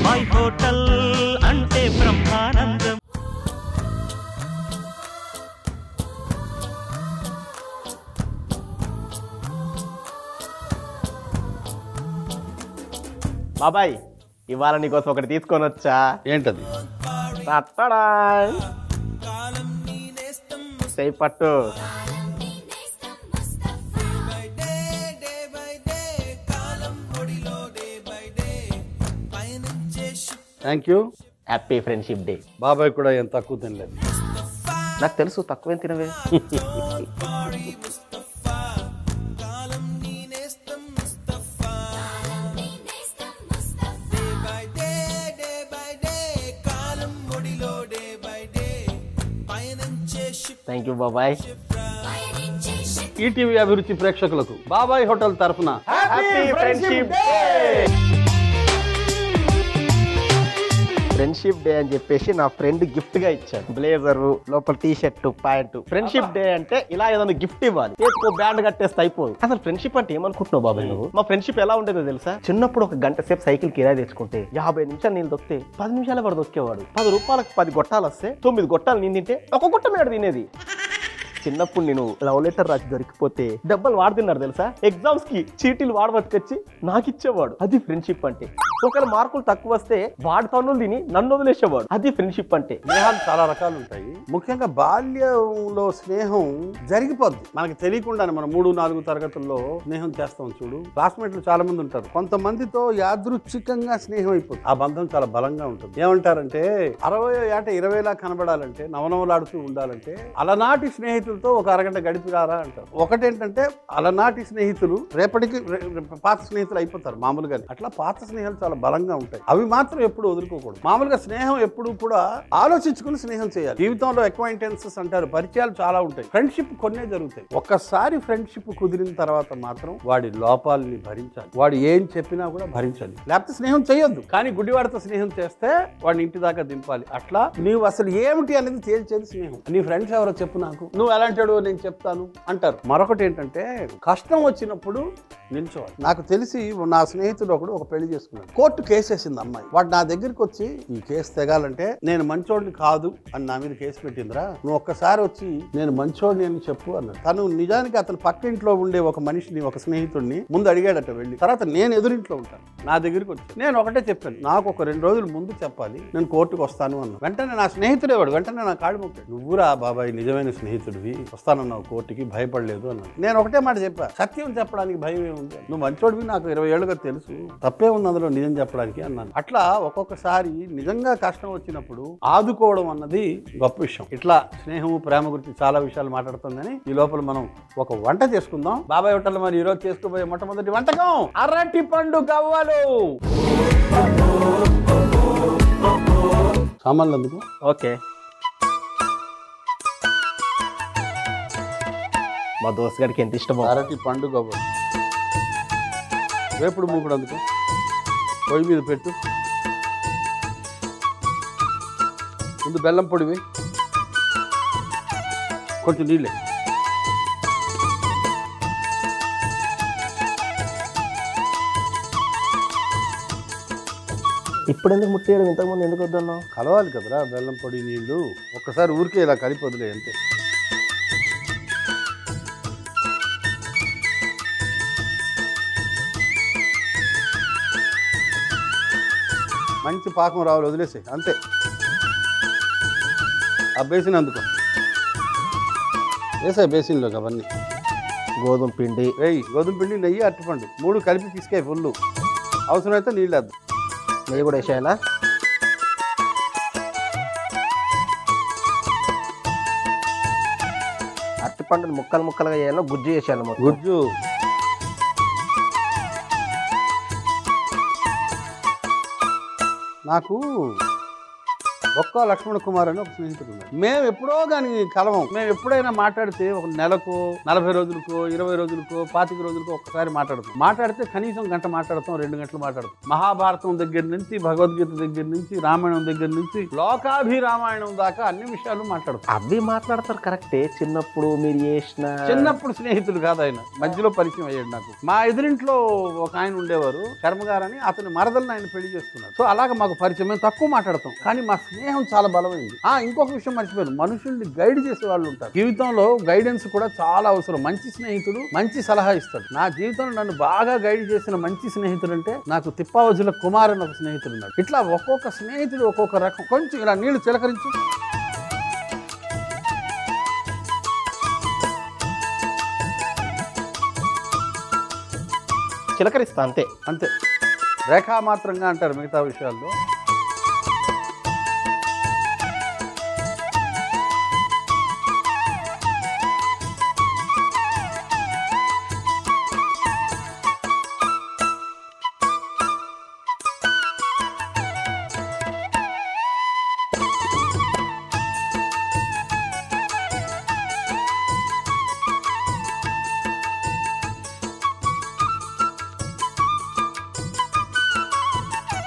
బాబాయ్ హోటల్ అంటే బ్రహ్మానందం. బాబాయ్ ఇవాళ నీకోసం ఒకటి తీసుకొని వచ్చా. ఏంటది? చేయి పట్టు. Thank you. Happy friendship day. బాబాయ్ కూడా ఏం తక్కువ తినలేదు. నాకు తెలుసు తక్కువేం తినవే. థ్యాంక్ యూ బాబాయ్. ఈటీవీ అభిరుచి ప్రేక్షకులకు బాబాయ్ హోటల్ తరఫున happy friendship day. Friendship day అని చెప్పేసి నా ఫ్రెండ్ గిఫ్ట్ గా ఇచ్చాడు. బ్లేజర్ లోపల T shirt pant. Friendship day అంటే ఇలా ఏదైనా గిఫ్ట్ ఇవ్వాలి. ఎక్కువ బ్యాండ్ కట్టేస్తే అయిపోదు. అసలు ఫ్రెండ్షిప్ అంటే ఏమనుకుంటున్నావు బాబాయ్ నువ్వు? మా ఫ్రెండ్షిప్ ఎలా ఉండేదో తెలుసా? చిన్నప్పుడు ఒక గంట సేపు సైకిల్ కిరాయి తెచ్చుకుంటే 50 నిమిషాలు నీళ్ళు దొక్కితే 10 నిమిషాల వాడు దొక్కేవాడు. 10 రూపాయలకు 10 గొట్టాలు వస్తే 9 గొట్టాలు నేను తింటే ఒక గొట్ట మేడ తినేది. చిన్నప్పుడు నేను లవ్ లెటర్ రాసి దొరికిపోతే డబ్బులు వాడుతున్నారు తెలుసా? ఎగ్జామ్స్ కి చీటీలు వాడు పట్టుకొచ్చి నాకు ఇచ్చేవాడు. అది ఫ్రెండ్షిప్ అంటే. ఒకవేళ మార్కులు తక్కువ వస్తే వాడు తన్నులు తిని నన్ను వదిలేసేవాడు. అది ఫ్రెండ్షిప్ అంటే. స్నేహాలు చాలా రకాలు ఉంటాయి. ముఖ్యంగా బాల్యంలో స్నేహం జరిగిపోద్ది మనకి తెలియకుండానే. మనం 3-4 తరగతుల్లో స్నేహం చేస్తాం చూడు. క్లాస్మేట్లు చాలా మంది ఉంటారు. కొంతమందితో యాదృచ్ఛికంగా స్నేహం అయిపోతుంది. ఆ బంధం చాలా బలంగా ఉంటుంది. ఏమంటారంటే 60 ఏట 20లా కనబడాలంటే, నవనవలాడుతూ ఉండాలంటే అలనాటి స్నేహితులతో ఒక అరగంట గడిపిరారా అంటారు. ఒకటేంటంటే అలనాటి స్నేహితులు రేపటికి పాత స్నేహితులు అయిపోతారు మామూలుగా. అట్లా పాత స్నేహాలు చాలా బలంగా ఉంటాయి. అవి మాత్రం ఎప్పుడు వదులుకోకూడదు. మామూలుగా స్నేహం ఎప్పుడు కూడా ఆలోచించుకుని స్నేహం చేయాలి. జీవితంలో అక్వైంటెన్సెస్ అంటారు, పరిచయాలు చాలా ఉంటాయి. ఫ్రెండ్షిప్ కొన్నే జరుగుతాయి. ఒక్కసారి ఫ్రెండ్షిప్ కుదిరిన తర్వాత మాత్రం వాడి లోపాలని భరించాలి. వాడు ఏం చెప్పినా కూడా భరించాలి. లేకపోతే స్నేహం చేయొద్దు. కానీ గుడ్డివాడితో స్నేహం చేస్తే వాడిని ఇంటి దాకా దింపాలి. అట్లా నీవు అసలు ఏమిటి అనేది తేల్చేది స్నేహం. నీ ఫ్రెండ్స్ ఎవరో చెప్పు నాకు, నువ్వు ఎలాంటాడో నేను చెప్తాను అంటారు. మరొకటి ఏంటంటే కష్టం వచ్చినప్పుడు నిల్చోవాలి. నాకు తెలిసి నా స్నేహితుడు ఒకడు ఒక పెళ్లి చేసుకున్నాడు. కోర్టు కేసు వేసింది అమ్మాయి. వాడు నా దగ్గరికి వచ్చి ఈ కేసు తెగాలంటే నేను మంచోడిని కాదు అని నా మీద కేసు పెట్టిందిరా, నువ్వు ఒక్కసారి వచ్చి నేను మంచోడిని అని చెప్పు అన్నాడు. తను నిజానికి అతను పక్కింట్లో ఉండే ఒక మనిషిని, ఒక స్నేహితుడిని ముందు అడిగాడట వెళ్ళి. తర్వాత నేను ఎదురింట్లో ఉంటాను, నా దగ్గరికి వచ్చి నేను ఒకటే చెప్పాను, నాకు ఒక 2 రోజులు ముందు చెప్పాలి, నేను కోర్టుకు వస్తాను అన్నాను. వెంటనే నా స్నేహితుడేవాడు వెంటనే నా కాడు మొక్కాడు. నువ్వురా బాబాయ్ నిజమైన స్నేహితుడివి, వస్తానన్నావు కోర్టుకి, భయపడలేదు అన్నాను. నేను ఒకటే మాట చెప్పా, సత్యం చెప్పడానికి భయం ఏముంది, నువ్వు మంచోడివి, నాకు 20 ఏళ్ళుగా తెలుసు, తప్పే ఉంది అందులో నిజం చెప్పడానికి అన్నాను. అట్లా ఒక్కొక్కసారి నిజంగా కష్టం వచ్చినప్పుడు ఆదుకోవడం అన్నది గొప్ప విషయం. ఇట్లా స్నేహము ప్రేమ గురించి చాలా విషయాలు మాట్లాడుతుందని ఈ లోపల మనం ఒక వంట చేసుకుందాం. బాబాయ్ హోటల్ మరి ఈరోజు చేసుకోబోయే మొట్టమొదటి వంటకం అరటి పండు గవ్వలు. సామాన్లు అందుకు. ఓకే, మా దోస్త్ గారికి ఎంత ఇష్టమో అరటి పండు గవ్వలు. వేపుడు మూకుడు అందుకు, పొయ్యి మీద పెట్టు, ముందు బెల్లం పొడివి, కొంచెం నీళ్ళే. ఇప్పుడు ఎందుకు ముట్టేయడం, ఇంతకుముందు ఎందుకు వద్దన్నావు? కలవాలి కదరా బెల్లం పొడి నీళ్ళు. ఒక్కసారి ఊరికే ఇలా కలిపి వదిలే అంతే. మంచి పాకం రావాలి, వదిలేసే అంతే. ఆ బేసిన్ అందుకో, వేసాయి బేసిన్లోకి అవన్నీ. గోధుమ పిండి వేయి, గోధుమ పిండి, నెయ్యి, అరటిపండు 3 కలిపి తీసుకాయి ఫుల్. అవసరమైతే నీళ్ళు వేద్దాం. నెయ్యి కూడా వేసేయాలా? అరటిపండుని ముక్కలు ముక్కలుగా వేయాలో గుజ్జు వేసేయాలి? గుజ్జు నాకు ఒక్క లక్ష్మణ కుమార్ అని ఒక స్నేహితుడు ఉన్నాడు. మేము ఎప్పుడో కానీ కలవం. మేము ఎప్పుడైనా మాట్లాడితే ఒక నెలకు 40 రోజులకో 20 రోజులకో 25 రోజులకో ఒక్కసారి మాట్లాడితే కనీసం గంట మాట్లాడతాం, 2 గంటలు మాట్లాడతాం. మహాభారతం దగ్గర నుంచి, భగవద్గీత దగ్గర నుంచి, రామాయణం దగ్గర నుంచి, లోకాభిరామాయణం దాకా అన్ని విషయాలు మాట్లాడతాం. అవి మాట్లాడతారు కరెక్టే. చిన్నప్పుడు మీరు చిన్నప్పుడు స్నేహితులు కాదు ఆయన, మధ్యలో పరిచయం అయ్యాడు నాకు. మా ఎదురింట్లో ఒక ఆయన ఉండేవారు, శర్మగారని, అతని మరదల్ని ఆయన పెళ్లి చేసుకున్నాడు. సో అలాగ మాకు పరిచయం. మేము తక్కువ మాట్లాడతాం కానీ మా స్నేహం చాలా బలమైంది. ఇంకొక విషయం మర్చిపోయాను, మనుషుల్ని గైడ్ చేసే వాళ్ళు ఉంటారు. జీవితంలో గైడెన్స్ కూడా చాలా అవసరం. మంచి స్నేహితుడు మంచి సలహా ఇస్తాడు. నా జీవితంలో నన్ను బాగా గైడ్ చేసిన మంచి స్నేహితుడు అంటే నాకు తిప్పావజుల కుమార్ అని ఒక స్నేహితుడు ఉన్నాడు. ఇట్లా ఒక్కొక్క స్నేహితుడు ఒక్కొక్క రకం. కొంచెం ఇలా నీళ్లు చిలకరించు. చిలకరిస్తా అంతే అంతే, రేఖామాత్రంగా అంటారు మిగతా విషయాల్లో.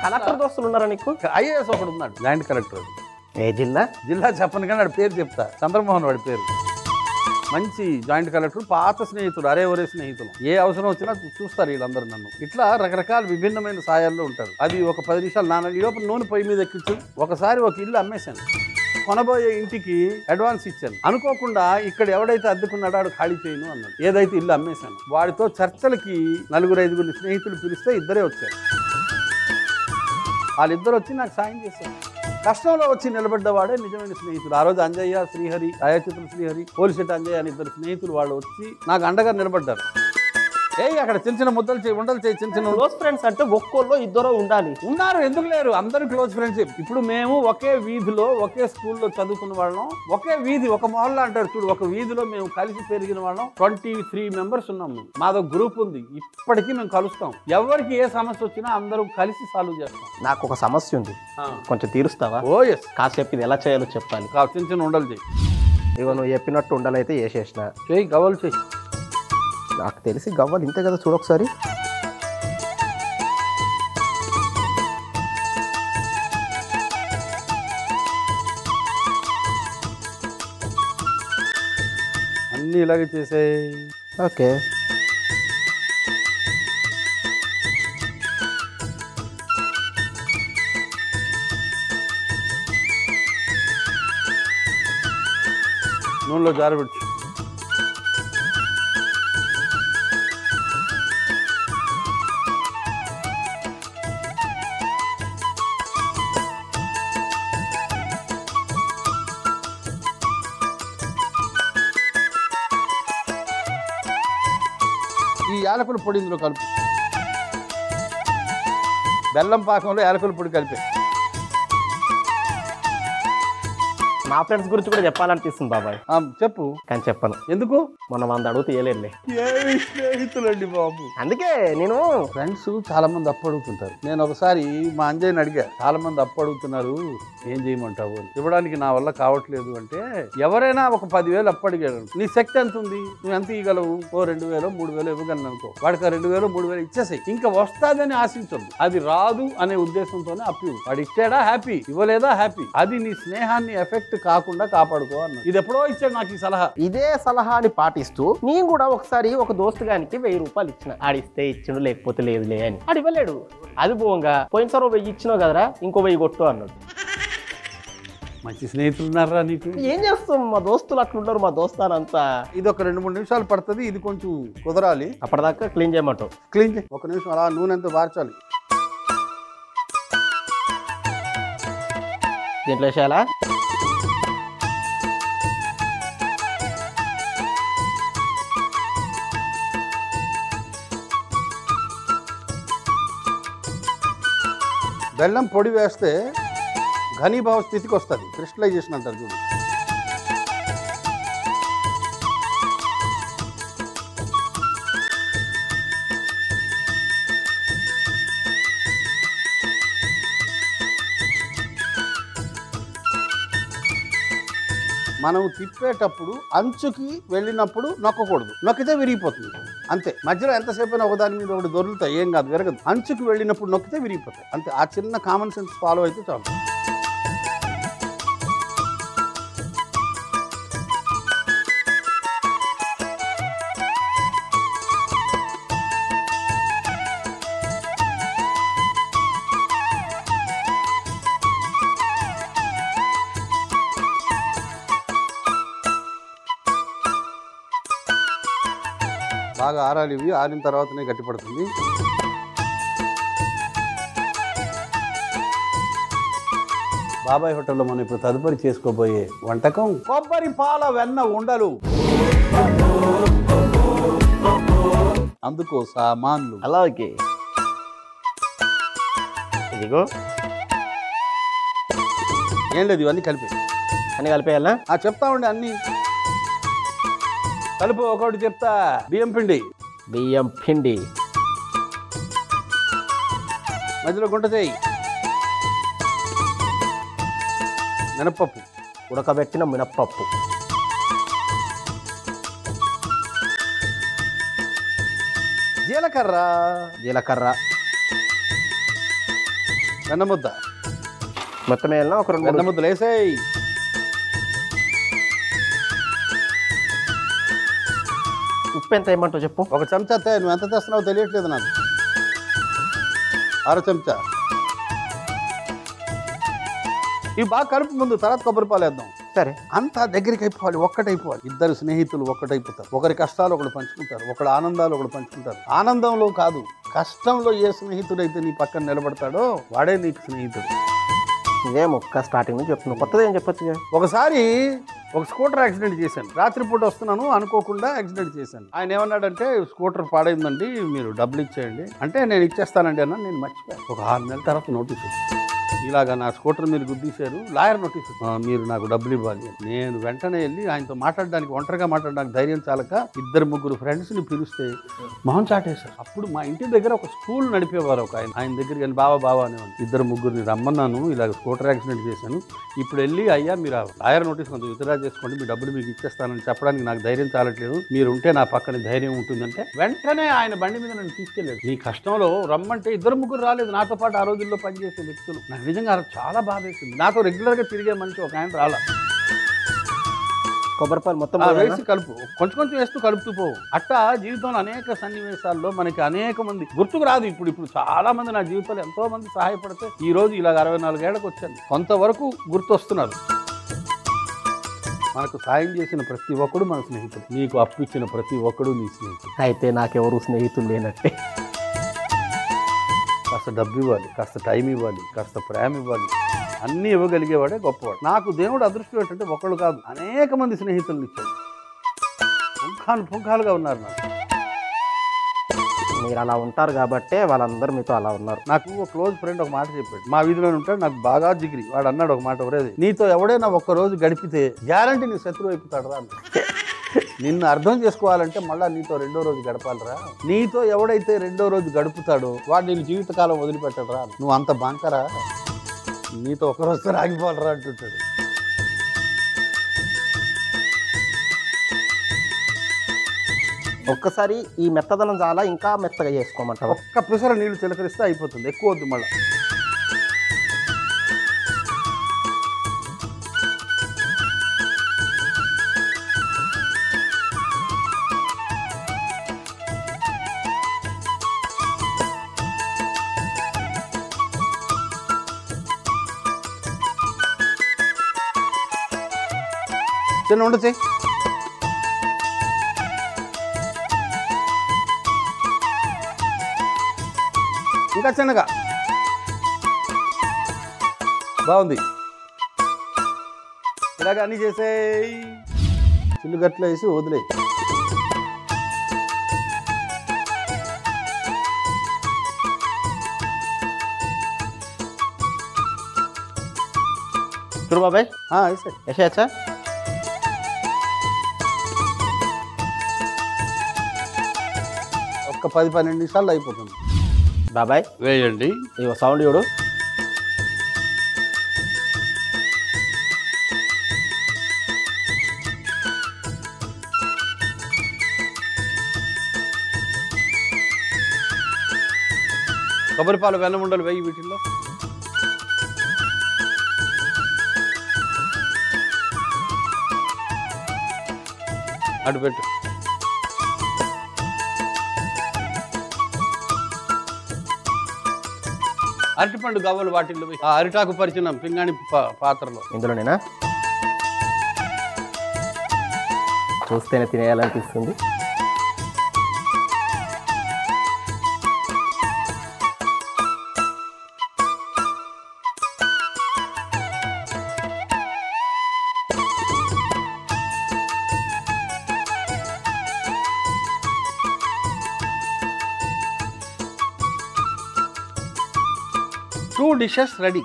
కలెక్టర్ దోస్తులు ఉన్నారా నీకు? ఐఏఎస్ ఒకడు ఉన్నాడు, జాయింట్ కలెక్టర్. ఏ జిల్లా? జిల్లా చెప్పను కానీ వాడి పేరు చెప్తా, చంద్రమోహన్ వాడి పేరు. మంచి జాయింట్ కలెక్టర్, పాత స్నేహితుడు, ఒరే స్నేహితులు. ఏ అవసరం వచ్చినా చూస్తారు వీళ్ళందరూ నన్ను. ఇట్లా రకరకాల విభిన్నమైన సాయాల్లో ఉంటారు. అది ఒక 10 నిమిషాలు ఈ లోపల నూనె పొయ్యి మీద ఎక్కించు. ఒకసారి ఒక ఇల్లు అమ్మేశాను, కొనబోయే ఇంటికి అడ్వాన్స్ ఇచ్చాను. అనుకోకుండా ఇక్కడ ఎవడైతే అద్దెకున్నాడో వాడు ఖాళీ చేయను అన్నాడు. ఏదైతే ఇల్లు అమ్మేశాను వాడితో చర్చలకి 4-5 స్నేహితులు పిలిస్తే ఇద్దరే వచ్చారు. వాళ్ళిద్దరు వచ్చి నాకు సాయం చేశారు. కష్టంలో వచ్చి నిలబడ్డవాడే నిజమైన స్నేహితుడు. ఆ రోజు అంజయ్య, శ్రీహరి, ఛాయాచిత్ర శ్రీహరి, పోలిశెట్టి అంజయ్య అని 2 స్నేహితులు వాళ్ళు వచ్చి నాకు అండగా నిలబడ్డారు. అక్కడ చిన్న ముద్దలు చేయి, ఉండలు చేయి, చిన్న క్లోజ్ ఫ్రెండ్స్ అంటే ఒక్కోళ్ళు ఇద్దరు ఉండాలి. ఉన్నారు, ఎందుకు లేరు? అందరూ క్లోజ్ ఫ్రెండ్స్. ఇప్పుడు మేము ఒకే వీధిలో ఒకే స్కూల్లో చదువుకున్న వాళ్ళం. ఒకే వీధి, ఒక మొహల్లా అంటారు చూడు, ఒక వీధిలో మేము కలిసి పెరిగిన వాళ్ళం. 23 మెంబర్స్ ఉన్నాం. మాదో గ్రూప్ ఉంది, ఇప్పటికీ మేము కలుస్తాం. ఎవరికి ఏ సమస్య వచ్చినా అందరూ కలిసి సాల్వ్ చేస్తాం. నాకు ఒక సమస్య ఉంది, కొంచెం తీరుస్తావా? ఓ ఎస్, కాసేపు ఇది ఎలా చేయాలో చెప్పాలి. చిన్న ఉండలు చేయి. ఇగో నువ్వు చెప్పినట్టు ఉండలైతే వేసేసిన. చేయి, గవ్వలు చేయి. నాకు తెలిసి గవ్వలు ఇంతే కదా, చూడొకసారి. అన్నీ ఇలాగే చేసేయి. ఓకే, నూనెలో జారబెట్టు. ఈ యాలకుల పొడి ఇందులో కలుపు. బెల్లం పాకంలో యాలకుల పొడి కలిపే. మా ఫ్రెండ్స్ గురించి కూడా చెప్పాలనిపిస్తుంది బాబాయ్. చెప్పు. కానీ చెప్పను. ఎందుకు? మొన్న 100 అడుగుతూ ఇవ్వలేదులే. ఏమి స్నేహితులండి బాబు. అందుకే నేను ఫ్రెండ్స్ చాలా మంది అప్పు అడుగుతుంటారు. నేను ఒకసారి మా అంజయ్యని అడిగా, చాలా మంది అప్పు అడుగుతున్నారు, ఏం చేయమంటావు? ఇవ్వడానికి నా వల్ల కావట్లేదు అంటే, ఎవరైనా ఒక 10,000 అప్పు అడిగాడు, నీ శక్తి ఎంత ఉంది, నువ్వు ఎంత ఇవ్వగలవు? 2,000 3,000 ఇవ్వగలను అనుకో. వాడికి 2,000 3,000 ఇచ్చేసాయి. ఇంకా వస్తాదని ఆశించదు. అది రాదు అనే ఉద్దేశంతోనే అప్పు. వాడు ఇచ్చాడా హ్యాపీ, ఇవ్వలేదా హ్యాపీ. అది నీ స్నేహాన్ని ఎఫెక్ట్ కాకుండా కాపాడుకో అన్న. ఇది ఎప్పుడో ఇచ్చాడు నాకు ఈ సలహా. ఇదే సలహాని పాటిస్తూ నేను కూడా ఒకసారి ఒక దోస్తు గానికి 1000 రూపాయలు ఇచ్చిన. ఆడిస్తే ఇచ్చిండు, లేకపోతే లేదులే అని. ఆడు ఇవ్వలేడు. అది పోగా పోయినసారి 1000 ఇచ్చినావు కదరా, ఇంకో 1000 కొట్టు అన్నాడు. మంచి స్నేహితులు ఉన్నారా నీకు? ఏం చేస్తాం, మా దోస్తులు అట్లుంటారు. మా దోస్తానంతా. ఇది ఒక 2-3 నిమిషాలు పడుతుంది. ఇది కొంచెం కుదరాలి. అప్పటిదాకా క్లీన్ చేయమంటావు? క్లీన్ చేయి. 1 నిమిషం అలా నూనె ఎంతో వార్చాలి. దీంట్లో వేసేయాలా? బెల్లం పొడి వేస్తే ఘనీభావ స్థితికి వస్తుంది. క్రిస్టలైజేషన్ అంటారు చూడు. మనం తిప్పేటప్పుడు అంచుకి వెళ్ళినప్పుడు నొక్కకూడదు, నొక్కితే విరిగిపోతుంది అంతే. మధ్యలో ఎంతసేపు అయినా ఒకదాని మీద ఒకటి దొరుకుతాయి, ఏం కాదు, విరగదు. అంచుకి వెళ్ళినప్పుడు నొక్కితే విరిగిపోతాయి అంతే. ఆ చిన్న కామన్ సెన్స్ ఫాలో అయితే చాలు. బాగా ఆరాలి, ఇవి ఆరిన తర్వాతనే గట్టిపడుతుంది. బాబాయ్ హోటల్లో మనం ఇప్పుడు తదుపరి చేసుకోబోయే వంటకం కొబ్బరి పాల వెన్న ఉండలు. అందుకో సామాన్లు అలాగే ఇదిగో ఏం లేదు, ఇవన్నీ కలిపి అని కలిపేయాలా? చెప్తామండి అన్ని కలుపు. ఒకటి చెప్తా, బియ్యం పిండి, బియ్యం పిండి, మధ్యలో గుంట చేయి, మినప్పప్పు, ఉడకబెట్టిన మినప్పప్పు, జీలకర్ర, జీలకర్ర, వెన్నముద్ద. మొత్తం వేయాలన్నా? ఒక 2 వెన్న ముద్దలు వేసేయి. ఉప్పు ఎంత వేయమంటావు చెప్పు? 1 చెంచా. నువ్వు ఎంత తెస్తున్నావో తెలియట్లేదు నాకు. 1/2 చెంచా. ఇవి బాగా కలుపు ముందు, తర్వాత కొబ్బరి పాలు వేద్దాం. సరే. అంతా దగ్గరికి అయిపోవాలి, ఒక్కటైపోవాలి. ఇద్దరు స్నేహితులు ఒక్కటైపోతారు. ఒకరి కష్టాలు ఒకరు పంచుకుంటారు, ఒకరి ఆనందాలు ఒకరు పంచుకుంటారు. ఆనందంలో కాదు, కష్టంలో ఏ స్నేహితుడైతే నీ పక్కన నిలబడతాడో వాడే నీకు స్నేహితుడు. ఇదేం ఒక్క స్టార్టింగ్ నుంచి చెప్తున్నావు, కొత్తది ఏం చెప్పొచ్చు. ఒకసారి ఒక స్కూటర్ యాక్సిడెంట్ చేశాను. రాత్రిపూట వస్తున్నాను, అనుకోకుండా యాక్సిడెంట్ చేశాను. ఆయన ఏమన్నాడంటే, స్కూటర్ పాడైందండి, మీరు డబ్బులు ఇచ్చేయండి అంటే, నేను ఇచ్చేస్తానండి అన్న. నేను మర్చిపోయాను. ఒక 6 నెలల తర్వాత నోటీస్ వచ్చింది, ఇలాగా నా స్కూటర్ మీరు గుద్దీశారు, లాయర్ నోటీస్, మీరు నాకు డబ్బులు ఇవ్వాలి. నేను వెంటనే వెళ్ళి ఆయనతో మాట్లాడడానికి, ఒంటరిగా మాట్లాడడానికి ధైర్యం చాలక 2-3 ఫ్రెండ్స్ని పిలిస్తే మొహం చాటేశారు. అప్పుడు మా ఇంటి దగ్గర ఒక స్కూల్ నడిపేవారు ఒక ఆయన దగ్గరికి వెళ్ళి బావా అనేవాళ్ళు. 2-3 రమ్మన్నాను, ఇలాగ స్కూటర్ యాక్సిడెంట్ చేశాను, ఇప్పుడు వెళ్ళి అయ్యా మీరు లాయర్ నోటీస్ కొంచెం విత్డ్రా చేసుకోండి, మీ డబ్బులు మీకు ఇచ్చేస్తానని చెప్పడానికి నాకు ధైర్యం చాలట్లేదు, మీరు ఉంటే నా పక్కన ధైర్యం ఉంటుందంటే వెంటనే ఆయన బండి మీద నన్ను తీసుకెళ్ళాడు. నీ కష్టంలో రమ్మంటే 2-3 రాలేదు నాతో పాటు ఆ రోజుల్లో పనిచేసే వ్యక్తులు. నాకు నిజంగా చాలా బాధ వేసింది. నాతో రెగ్యులర్గా తిరిగే మనిషి ఒక ఆయన రాలా. కొబ్బరిపాలు మొత్తం వేసి కలుపు, కొంచెం కొంచెం వేస్తూ కలుపుతూ పోవు. అట్టా జీవితంలో అనేక సన్నివేశాల్లో మనకి అనేక మంది గుర్తుకు రాదు. ఇప్పుడు చాలా మంది నా జీవితంలో ఎంతో మంది సహాయపడితే ఈ రోజు ఇలాగ 64 ఏళ్ళకి వచ్చాను. కొంతవరకు గుర్తొస్తున్నారు. మనకు సాయం చేసిన ప్రతి ఒక్కడు మన స్నేహితుడు. నీకు అప్పు ఇచ్చిన ప్రతి ఒక్కడు నీ స్నేహితుడు. అయితే నాకెవరు స్నేహితులు లేనట్టే. కాస్త డబ్బు ఇవ్వాలి, కాస్త టైం ఇవ్వాలి, కాస్త ప్రేమ ఇవ్వాలి, అన్నీ ఇవ్వగలిగేవాడే గొప్పవాడు. నాకు దేవుడు అదృష్టం ఏంటంటే ఒకళ్ళు కాదు, అనేక మంది స్నేహితులను ఇచ్చాడు. పుంఖాలుగా ఉన్నారు నాకు. మీరు అలా ఉంటారు కాబట్టే వాళ్ళందరూ మీతో అలా ఉన్నారు. నాకు ఒక క్లోజ్ ఫ్రెండ్ ఒక మాట చెప్పాడు, మా వీధిలో ఉంటాడు, నాకు బాగా జిగిరి. వాడు అన్నాడు ఒక మాట, ఒరేది నీతో ఎవడైనా ఒక్కరోజు గడిపితే గ్యారంటీ నీ శత్రువు అయిపోతాడు రా. నిన్ను అర్థం చేసుకోవాలంటే మళ్ళీ నీతో 2వ రోజు గడపాలరా. నీతో ఎవడైతే 2వ రోజు గడుపుతాడో వాడు నేను జీవితకాలం వదిలిపెట్టాడు రా. నువ్వు అంత బాంకరా, నీతో ఒకరోజు ఆగిపోవాలరా అంటుంటాడు. ఒక్కసారి ఈ మెత్తదనం చాలా, ఇంకా మెత్తగా చేసుకోమంటారు. ఒక్క పిసర నీళ్లు చిలకరిస్తే అయిపోతుంది, ఎక్కువ వద్దు మళ్ళీ. చిన్న ఉండొచ్చే. ఇంకా చిన్నగా బాగుంది. ఇలాగ అన్నీ చేసేయి, చిల్లు గట్ల వేసి వదిలేయి. చూడు బాబాయ్, వేసే వేసేయచ్చా? ఒక్క 10-12 నిమిషాల్లో అయిపోతుంది బాబాయ్. వేయండి. ఇగో సౌండ్ చూడు. కొబ్బరి పాలు వెన్న ఉండలు వేయి వీటిల్లో. అటు పెట్టు. అరటిపండు గవ్వలు వాటిల్లో వేయి. ఆ అరిటాకు పరిచిన పింగాణి పాత్రలో. ఇందులోనేనా? చూస్తేనే తినేయాలనిపిస్తుంది. టూ డిషెస్ రెడీ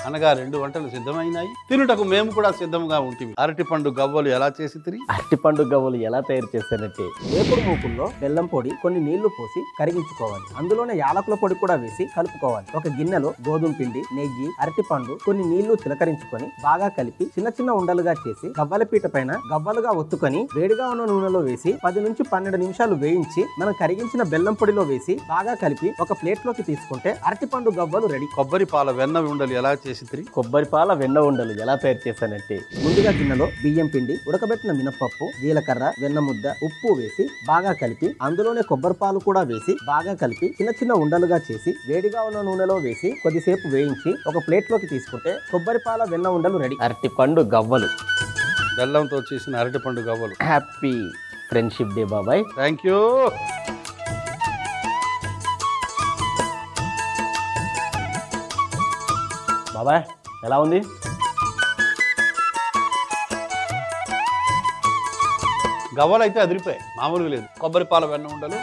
అనగా 2 వంటలు సిద్ధమైనాయి. తినుటకు మేము కూడా సిద్ధంగా ఉంటుంది. అరటిపండు గవ్వలు ఎలా చేసి తిరిగి అరటిపండు గవ్వలు ఎలా తయారు చేశారంటే, వేపుడు మూకుల్లో బెల్లం పొడి కొన్ని నీళ్లు పోసి కరిగించుకోవాలి. అందులోనే యాలకుల పొడి కూడా వేసి కలుపుకోవాలి. ఒక గిన్నెలో గోధుమ పిండి, నెయ్యి, అరటిపండు కొన్ని నీళ్లు తిలకరించుకొని బాగా కలిపి చిన్న చిన్న ఉండలుగా చేసి గవ్వల పీట పైన గవ్వలుగా ఒత్తుకొని వేడిగా ఉన్న నూనెలో వేసి 10 నుంచి 12 నిమిషాలు వేయించి మనం కరిగించిన బెల్లం పొడిలో వేసి బాగా కలిపి ఒక ప్లేట్ లోకి తీసుకుంటే అరటిపండు గవ్వలు రెడీ. కొబ్బరి పాల వెన్న ఉండలు ఎలా చేసి తిరిగి కొబ్బరి పాల వెన్న ఉండలు ఎలా తయారు చేశానంటే, ముందుగా గిన్నెలో బియ్యం పిండి, ఉడకబెట్టిన మినపప్పు, జీలకర్ర, వెన్న ముద్ద, ఉప్పు వేసి బాగా కలిపి అందులోనే కొబ్బరి పాలు కూడా వేసి బాగా కలిపి చిన్న చిన్న ఉండలుగా చేసి వేడిగా ఉన్న నూనెలో వేసి కొద్దిసేపు వేయించి ఒక ప్లేట్ లోకి తీసుకుంటే కొబ్బరి పాల వెన్న ఉండలు రెడీ. అరటిపండు గవ్వలు. బెల్లంతో చేసిన అరటిపండు గవ్వలు. హ్యాపీ ఫ్రెండ్షిప్ డే బాబాయ్. Thank you. బాబాయ్ ఎలా ఉంది? గవ్వలు అయితే అదిరిపోయాయి, మామూలుగా లేదు. కొబ్బరి పాల వెన్న ఉండలు.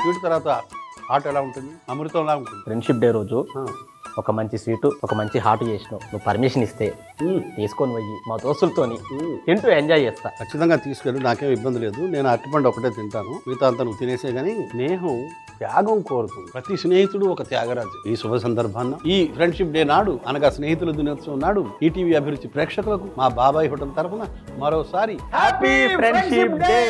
వీటి తర్వాత ఆట ఎలా ఉంటుంది? అమృతంలా ఉంటుంది. ఫ్రెండ్షిప్ డే రోజు ఒక మంచి స్వీటు, ఒక మంచి హాట్ చేసినావు. నువ్వు పర్మిషన్ ఇస్తే తీసుకొని పోయి మా దోస్తులతోని తింటూ ఎంజాయ్ చేస్తా. ఖచ్చితంగా తీసుకెళ్ళి, నాకేం ఇబ్బంది లేదు. నేను అరటిపండు ఒకటే తింటాను, మిగతా అంతా నువ్వు తినేసే. కానీ స్నేహం త్యాగం కోరుతుంది. ప్రతి స్నేహితుడు ఒక త్యాగరాజు. ఈ శుభ సందర్భాన్ని, ఈ ఫ్రెండ్షిప్ డే నాడు అనగా స్నేహితుల దినోత్సవం నాడు ఈటీవీ అభిరుచి ప్రేక్షకులకు మా బాబాయ్ హోటల్ తరఫున మరోసారి హ్యాపీ ఫ్రెండ్షిప్ డే.